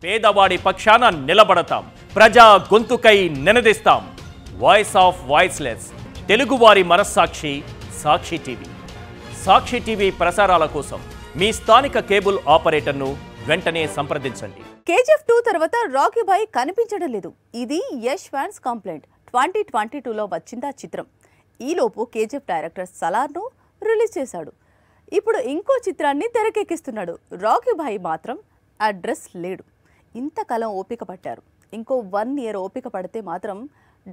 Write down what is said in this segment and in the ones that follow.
పేదవాడి పక్షాన నిలబడతాం, ప్రజా గొంతుకై నినదిస్తాం. వాయిస్ ఆఫ్ వాయిస్లెస్, తెలుగువారి మనస్సాక్షి సాక్షి టీవీ. సాక్షి టీవీ ప్రసారాల కోసం మీ స్థానిక కేబుల్ ఆపరేటర్ను వెంటనే సంప్రదించండి. కేజీఎఫ్ 2 తర్వాత రాకీ భాయ్ కనిపించడం లేదు. ఇది యష్ ఫ్యాన్స్ కంప్లైంట్. 2022లో వచ్చిందా చిత్రం. ఈలోపు కేజీఎఫ్ డైరెక్టర్ సలార్ను రిలీజ్ చేశాడు. ఇప్పుడు ఇంకో చిత్రాన్ని తెరకెక్కిస్తున్నాడు. రాకీ భాయ్ మాత్రం అడ్రస్ లేడు. ఇంతకాలం ఓపిక పట్టారు. ఇంకో 1 ఇయర్ ఓపిక పడితే మాత్రం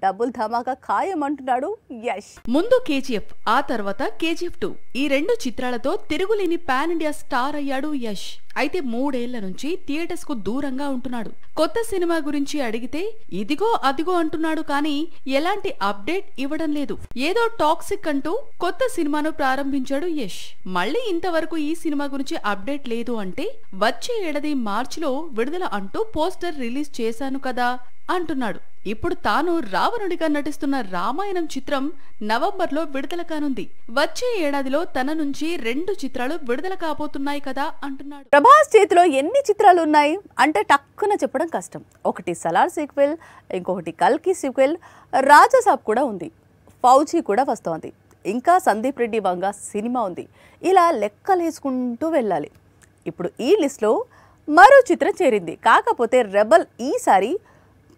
డబుల్ ధమాకా ఖాయమంటున్నాడు యష్. ముందు కేజీఎఫ్, ఆ తర్వాత కేజీఎఫ్ 2 ఈ 2 చిత్రాలతో తిరుగులేని పాన్ ఇండియా స్టార్ అయ్యాడు యష్. అయితే 3 ఏళ్ల నుంచి థియేటర్స్ కు దూరంగా ఉంటున్నాడు. కొత్త సినిమా గురించి అడిగితే ఇదిగో అదిగో అంటున్నాడు, కానీ ఎలాంటి అప్డేట్ ఇవ్వడం లేదు. ఏదో టాక్సిక్ అంటూ కొత్త సినిమాను ప్రారంభించాడు యష్. మళ్ళీ ఇంతవరకు ఈ సినిమా గురించి అప్డేట్ లేదు అంటే వచ్చే ఏడాది మార్చిలో విడుదల అంటూ పోస్టర్ రిలీజ్ చేశాను కదా అంటున్నాడు. ఇప్పుడు తాను రావణుడిగా నటిస్తున్న రామాయణం చిత్రం నవంబర్లో విడుదల కానుంది. వచ్చే ఏడాదిలో తన నుంచి 2 చిత్రాలు విడుదల కాబోతున్నాయి కదా అంటున్నాడు. ప్రభాస్ చేతిలో ఎన్ని చిత్రాలు ఉన్నాయి అంటే టక్కున చెప్పడం కష్టం. ఒకటి సలార్ సీక్వెల్, ఇంకొకటి కల్కి సీక్వెల్, రాజాసాబ్ కూడా ఉంది, ఫౌజీ కూడా వస్తోంది, ఇంకా సందీప్ రెడ్డి వంగ సినిమా ఉంది. ఇలా లెక్కలేసుకుంటూ వెళ్ళాలి. ఇప్పుడు ఈ లిస్ట్లో మరో చిత్రం చేరింది. కాకపోతే రెబల్ ఈసారి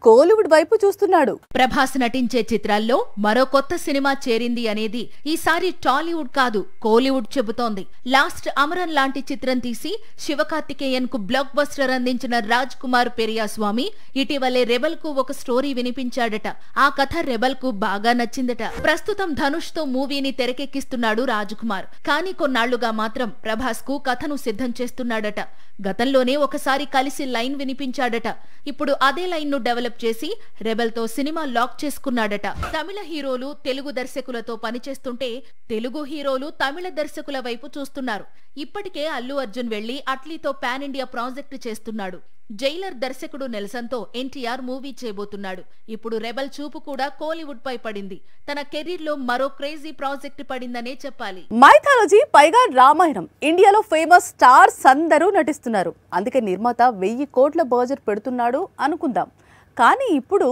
కోలీవుడ్ వైపు చూస్తున్నాడు. ప్రభాస్ నటించే చిత్రాల్లో మరో కొత్త సినిమా చేరింది అనేది ఈసారి టాలీవుడ్ కాదు, కోలీవుడ్ చెబుతోంది. లాస్ట్ అమరన్ లాంటి చిత్రం తీసి శివకార్తికేయన్ కు బ్లాక్ బస్టర్ అందించిన రాజ్ కుమార్ పెరియాస్వామి ఇటీవలే రెబల్ కు ఒక స్టోరీ వినిపించాడట. ఆ కథ రెబల్ కు బాగా నచ్చిందట. ప్రస్తుతం ధనుష్ తో మూవీని తెరకెక్కిస్తున్నాడు రాజ్ కుమార్. కానీ కొన్నాళ్లుగా మాత్రం ప్రభాస్ కు కథను సిద్ధం చేస్తున్నాడట. గతంలోనే ఒకసారి కలిసి లైన్ వినిపించాడట. ఇప్పుడు అదే లైన్ ను డెవలప్ చేసి రెబల్ తో సినిమా లాక్ చేసుకున్నాడట. తమిళ హీరోలు తెలుగు దర్శకులతో పనిచేస్తుంటే తెలుగు హీరోలు తమిళ దర్శకుల వైపు చూస్తున్నారు. ఇప్పటికే అల్లు అర్జున్ వెళ్లి అట్లీతో పాన్ ఇండియా ప్రాజెక్టు చేస్తున్నాడు. జైలర్ దర్శకుడు నెల్సన్ తో ఎన్టీఆర్ మూవీ చేయబోతున్నాడు. ఇప్పుడు రెబల్ చూపు కూడా కోలీవుడ్ పై పడింది. తన కెరీర్ లో మరో క్రేజీ ప్రాజెక్ట్ పడిందనే చెప్పాలి. మైథాలజీ పైగా రామాయణం. ఇండియాలో ఫేమస్ స్టార్స్ అందరూ నటిస్తున్నారు. అందుకే నిర్మాత 1000 కోట్ల బడ్జెట్ పెడుతున్నాడు అనుకుందాం. కానీ ఇప్పుడు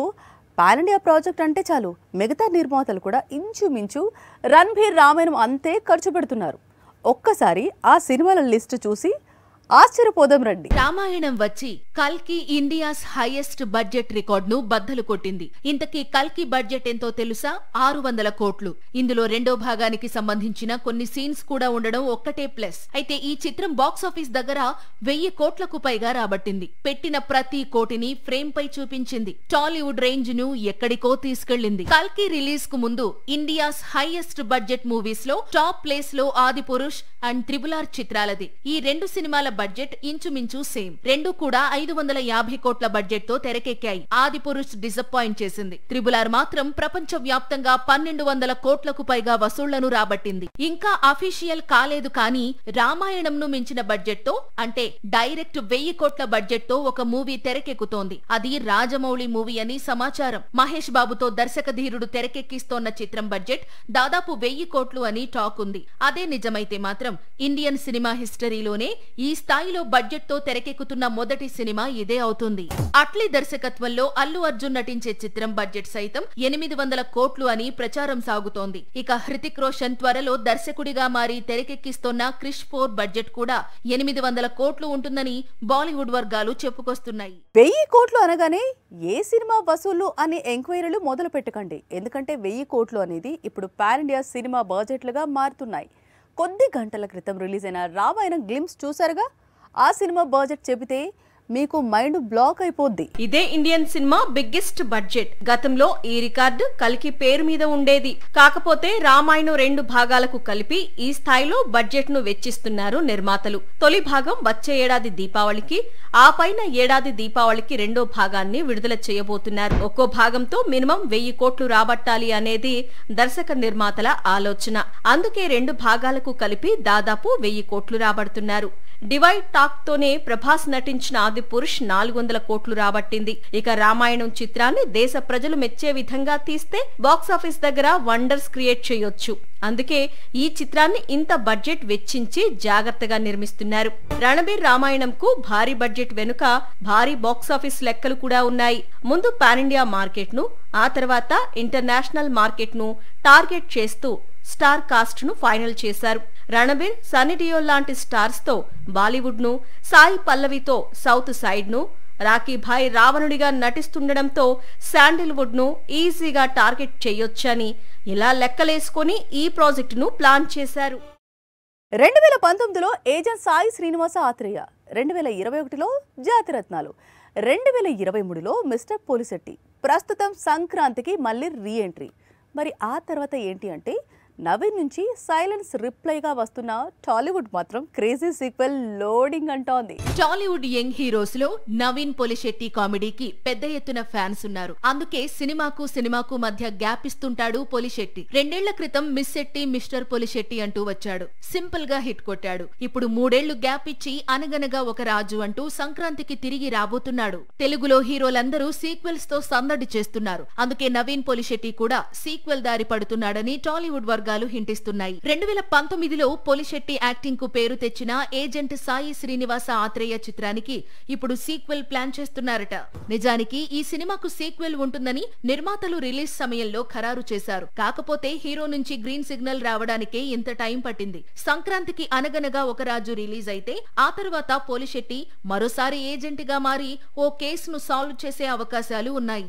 పాన్ ఇండియా ప్రాజెక్ట్ అంటే చాలు మిగతా నిర్మాతలు కూడా ఇంచుమించు రణ్బీర్ రామాయణం అంతే ఖర్చు పెడుతున్నారు. ఒక్కసారి ఆ సినిమాల లిస్టు చూసి ఆశ్చర్యపోదాం రండి. రామాయణం వచ్చి కల్కి ఇండియాస్ హైయెస్ట్ బడ్జెట్ రికార్డ్ ను బద్దలు కొట్టింది. ఇంతకీ కల్కి బడ్జెట్ ఎంతో తెలుసా? 600 కోట్లు. ఇందులో రెండో భాగానికి సంబంధించిన కొన్ని సీన్స్ కూడా ఉండడం ఒక్కటే ప్లస్. అయితే ఈ చిత్రం బాక్సాఫీస్ దగ్గర 1000 కోట్లకు పైగా రాబట్టింది. పెట్టిన ప్రతి కోటిని ఫ్రేమ్ పై చూపించింది. టాలీవుడ్ రేంజ్ ను ఎక్కడికో తీసుకెళ్లింది. కల్కి రిలీజ్ కు ముందు ఇండియాస్ హైయెస్ట్ బడ్జెట్ మూవీస్ లో టాప్ ప్లేస్ లో ఆదిపురుష్ అండ్ త్రిబుల్-ఆర్ చిత్రాలది. ఈ 2 సినిమాల బడ్జెట్ ఇంచుమించు సేమ్. 2 కూడా 550 కోట్ల బడ్జెట్ తో తెరకెక్కాయి. ఆదిపురుష్ డిసప్పాయింట్ చేసింది. త్రిబుల్-ఆర్ మాత్రం ప్రపంచ వ్యాప్తంగా 1200 కోట్లకు పైగా వసూళ్లను రాబట్టింది. ఇంకా అఫీషియల్ కాలేదు, కానీ రామాయణంను మించిన బడ్జెట్ తో అంటే డైరెక్ట్ 1000 కోట్ల బడ్జెట్ తో ఒక మూవీ తెరకెక్కుతోంది. అది రాజమౌళి మూవీ అని సమాచారం. మహేష్ బాబుతో దర్శక ధీరుడు తెరకెక్కిస్తోన్న చిత్రం బడ్జెట్ దాదాపు 1000 కోట్లు అని టాక్ ఉంది. అదే నిజమైతే మాత్రం ఇండియన్ సినిమా హిస్టరీలోనే ఈ స్థాయిలో బడ్జెట్ తో తెరకెక్కుతున్న మొదటి సినిమా ఇదే అవుతుంది. అట్లీ దర్శకత్వంలో అల్లు అర్జున్ నటించే చిత్రం బడ్జెట్ సైతం 800 కోట్లు అని ప్రచారం సాగుతోంది. ఇక హృతిక్ రోషన్ త్వరలో దర్శకుడిగా మారి తెరకెక్కిస్తోన్న క్రిష్ 4 బడ్జెట్ కూడా 800 కోట్లు ఉంటుందని బాలీవుడ్ వర్గాలు చెప్పుకొస్తున్నాయి. 1000 కోట్లు అనగానే ఏ సినిమా వసూళ్లు అనే ఎంక్వైరీలు మొదలు పెట్టకండి. ఎందుకంటే 1000 కోట్లు అనేది ఇప్పుడు పాన్ ఇండియా సినిమా బడ్జెట్లుగా మారుతున్నాయి. కొద్ది గంటల క్రితం రిలీజ్ అయిన రామాయణం గ్లిమ్స్ చూసారుగా. ఆ సినిమా బడ్జెట్ చెబితే మీకు మైండ్ బ్లాక్ అయిపోద్ది. ఇదే ఇండియన్ సినిమా బిగ్గెస్ట్ బడ్జెట్. గతంలో ఈ రికార్డు కల్కి పేరు మీద ఉండేది. కాకపోతే రామాయణం 2 భాగాలకు కలిపి ఈ స్థాయిలో బడ్జెట్ ను వెచ్చిస్తున్నారు నిర్మాతలు. తొలి భాగం వచ్చే ఏడాది దీపావళికి, ఆ పైన ఏడాది దీపావళికి రెండో భాగాన్ని విడుదల చేయబోతున్నారు. ఒక్కో భాగంతో మినిమం 1000 కోట్లు రాబట్టాలి అనేది దర్శక నిర్మాతల ఆలోచన. అందుకే 2 భాగాలకు కలిపి దాదాపు 1000 కోట్లు రాబడుతున్నారు. డివైడ్ టాక్ తోనే ప్రభాస్ నటించిన ఆదిపురుష్ 400 కోట్లు రాబట్టింది. ఇక రామాయణం చిత్రాన్ని దేశ ప్రజలు మెచ్చే విధంగా తీస్తే బాక్సాఫీస్ దగ్గర వండర్స్ క్రియేట్ చేయొచ్చు. అందుకే ఈ చిత్రాన్ని ఇంత బడ్జెట్ వెచ్చించి జాగ్రత్తగా నిర్మిస్తున్నారు. రణబీర్ రామాయణంకు భారీ బడ్జెట్ వెనుక భారీ బాక్సాఫీస్ లెక్కలు కూడా ఉన్నాయి. ముందు పాన్ ఇండియా మార్కెట్ ను, ఆ తర్వాత ఇంటర్నేషనల్ మార్కెట్ ను టార్గెట్ చేస్తూ స్టార్ కాస్ట్ ను ఫైనల్ చేశారు. రణబీర్, సన్నీ డియోల్ లాంటి స్టార్స్ తో బాలీవుడ్ ను, సాయి పల్లవితో సౌత్ సైడ్ ను, రాకీ భాయ్ రావణుడిగా నటిస్తుండడంతో శాండిల్వుడ్ ను ఈజీగా టార్గెట్ చేయొచ్చని ఇలా లెక్కలేసుకొని ఈ ప్రాజెక్టును ప్లాన్ చేశారు. 2019లో ఏజెంట్ సాయి శ్రీనివాస ఆత్రేయ, 2021లో జాతిరత్నాలు, 2023లో మిస్టర్ పోలిశెట్టి. ప్రస్తుతం సంక్రాంతికి మళ్ళీ రీ ఎంట్రీ. మరి ఆ తర్వాత ఏంటి అంటే నవీన్ నుంచి సైలెన్స్ రిప్లైగా వస్తున్న టాలీవుడ్ మాత్రం క్రేజీ సీక్వెల్ లోడింగ్ అంటోంది. టాలీవుడ్ యంగ్ హీరోస్ లో నవీన్ పోలిశెట్టి కామెడీకి పెద్ద ఎత్తున ఫ్యాన్స్ ఉన్నారు. అందుకే సినిమాకు మధ్య గ్యాప్ ఇస్తుంటాడు పోలిశెట్టి. 2 ఏళ్ల క్రితం మిస్ శెట్టి మిస్టర్ పోలిశెట్టి అంటూ వచ్చాడు. సింపుల్ గా హిట్ కొట్టాడు. ఇప్పుడు 3 ఏళ్లు గ్యాప్ ఇచ్చి అనగనగా ఒక రాజు అంటూ సంక్రాంతికి తిరిగి రాబోతున్నాడు. తెలుగులో హీరోలందరూ సీక్వెల్స్ తో సందడి చేస్తున్నారు. అందుకే నవీన్ పోలిశెట్టి కూడా సీక్వెల్ దారి పడుతున్నాడని టాలీవుడ్ వర్గాలు హింటిస్తున్నాయి. 2019లో పోలిశెట్టి యాక్టింగ్ కు పేరు తెచ్చిన ఏజెంట్ సాయి శ్రీనివాస ఆత్రేయ చిత్రానికి ఇప్పుడు సీక్వెల్ ప్లాన్ చేస్తున్నారట. నిజానికి ఈ సినిమాకు సీక్వెల్ ఉంటుందని నిర్మాతలు రిలీజ్ సమయంలో ఖరారు చేశారు. కాకపోతే హీరో నుంచి గ్రీన్ సిగ్నల్ రావడానికే ఇంత టైం పట్టింది. సంక్రాంతికి అనగనగా ఒక రాజు రిలీజ్ అయితే ఆ తర్వాత పోలిశెట్టి మరోసారి ఏజెంట్ గా మారి ఓ కేసును సాల్వ్ చేసే అవకాశాలు ఉన్నాయి.